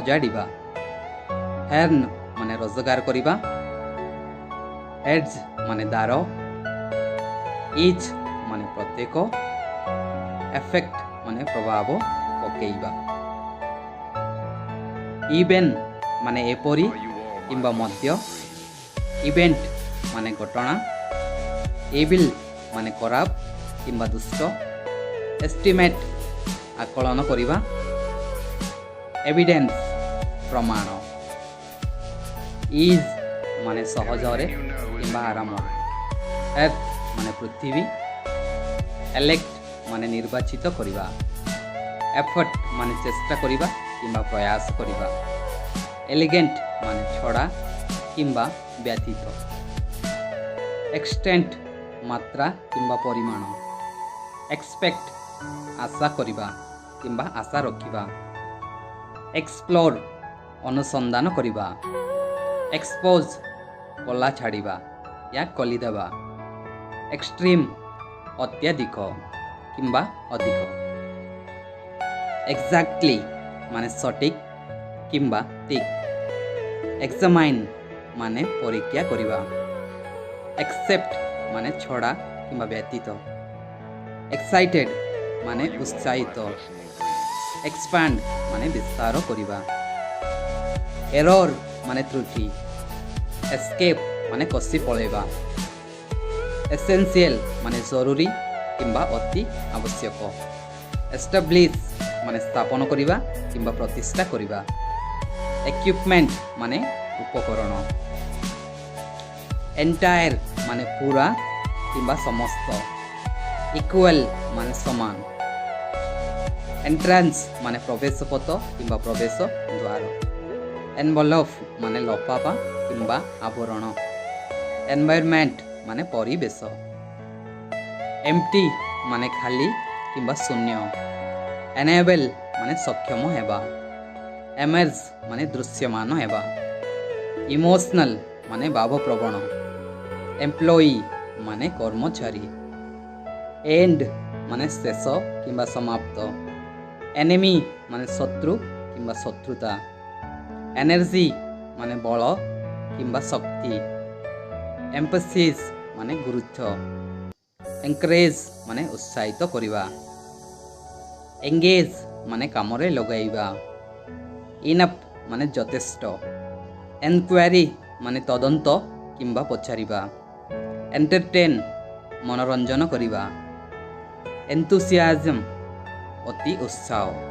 ସଜାଡ଼ିବା। ଏର୍ନ ମାନେ ରୋଜଗାର କରିବା। ଏଡ୍ଜ ମାନେ ଦାର। ଇଚ୍ ମାନେ ପ୍ରତ୍ୟେକ। ଏଫେକ୍ଟ ମାନେ ପ୍ରଭାବ ପକେଇବା। ଇଭେନ୍ ମାନେ ଏପରି କିମ୍ବା ମଧ୍ୟ। ଇଭେଣ୍ଟ ମାନେ ଘଟଣା। ଇଭିଲ୍ ମାନେ ଖରାପ କିମ୍ବା ଦୁଷ୍ଟ। ଏଷ୍ଟିମେଟ୍ ଆକଳନ କରିବା। ଏଭିଡେନ୍ସ ପ୍ରମାଣ। ଇଜ୍ ମାନେ ସହଜରେ କିମ୍ବା ଆରାମରେ। ଏର୍ଥ ମାନେ ପୃଥିବୀ। ଏଲେକ୍ଟ ମାନେ ନିର୍ବାଚିତ କରିବା। ଏଫର୍ଟ ମାନେ ଚେଷ୍ଟା କରିବା କିମ୍ବା ପ୍ରୟାସ କରିବା। ଏଲିଗେଣ୍ଟ ମାନେ ଛଡ଼ା କିମ୍ବା ବ୍ୟତୀତ। ଏକ୍ସଟେଣ୍ଟ ମାତ୍ରା କିମ୍ବା ପରିମାଣ। ଏକ୍ସପେକ୍ଟ ଆଶା କରିବା କିମ୍ବା ଆଶା ରଖିବା। ଏକ୍ସପ୍ଲୋର ଅନୁସନ୍ଧାନ କରିବା। ଏକ୍ସପୋଜ କଲା ଛାଡ଼ିବା ୟା କଲିଦେବା। ଏକ୍ସଟ୍ରିମ୍ ଅତ୍ୟଧିକ କିମ୍ବା ଅଧିକ। ଏକ୍ଜାକ୍ଟଲି ମାନେ ସଠିକ୍ କିମ୍ବା ଠିକ୍। ଏକ୍ସାମାଇନ୍ ମାନେ ପରୀକ୍ଷା କରିବା। ଏକ୍ସେପ୍ଟ ମାନେ ଛଡ଼ା କିମ୍ବା ବ୍ୟତୀତ। ଏକ୍ସାଇଟେଡ୍ ମାନେ ଉତ୍ସାହିତ। ଏକ୍ସପାଣ୍ଡ ମାନେ ବିସ୍ତାର କରିବା। ଏରର ମାନେ ତ୍ରୁଟି। ଏସ୍କେପ୍ ମାନେ ଖସି ପଳାଇବା। ଏସେନ୍ସିଆଲ ମାନେ ଜରୁରୀ କିମ୍ବା ଅତି ଆବଶ୍ୟକ। ଏଷ୍ଟାବ୍ଲିଶ ମାନେ ସ୍ଥାପନ କରିବା କିମ୍ବା ପ୍ରତିଷ୍ଠା କରିବା। ଇକ୍ୱିପମେଣ୍ଟ ମାନେ ଉପକରଣ। ଏଣ୍ଟାୟାର ମାନେ ପୁରା କିମ୍ବା ସମସ୍ତ। ଇକ୍ୱାଲ ମାନେ ସମାନ। ଏଣ୍ଟ୍ରାନ୍ସ ମାନେ ପ୍ରବେଶ ପଥ କିମ୍ବା ପ୍ରବେଶ ଦ୍ୱାର। ଏନଭଲପ୍ ମାନେ ଲଫାଫା କିମ୍ବା ଆବରଣ। ଏନଭାୟରମେଣ୍ଟ ମାନେ ପରିବେଶ। ଏମ୍ପ୍ଟି ମାନେ ଖାଲି କିମ୍ବା ଶୂନ୍ୟ। ଏନେବଲ୍ ମାନେ ସକ୍ଷମ ହେବା। ଏମର୍ଜ ମାନେ ଦୃଶ୍ୟମାନ ହେବା। ଇମୋସନାଲ ମାନେ ଭାବପ୍ରବଣ। ଏମ୍ପ୍ଲୟି ମାନେ କର୍ମଚାରୀ। ଏଣ୍ଡ ମାନେ ଶେଷ କିମ୍ବା ସମାପ୍ତ। ଏନିମି ମାନେ ଶତ୍ରୁ କିମ୍ବା ଶତ୍ରୁତା। ଏନର୍ଜି ମାନେ ବଳ କିମ୍ବା ଶକ୍ତି। ଏମ୍ଫାସିସ୍ ମାନେ ଗୁରୁତ୍ୱ। ଏନକରେଜ୍ ମାନେ ଉତ୍ସାହିତ କରିବା। ଏଙ୍ଗେଜ୍ ମାନେ କାମରେ ଲଗାଇବା। ଇନଫ୍ ମାନେ ଯଥେଷ୍ଟ। ଏନକ୍ୱାରି ମାନେ ତଦନ୍ତ କିମ୍ବା ପଚାରିବା। ଏଣ୍ଟରଟେନ୍ ମନୋରଞ୍ଜନ କରିବା। ଏନ୍ଥୁସିଆଜମ୍ ଅତି ଉତ୍ସାହ।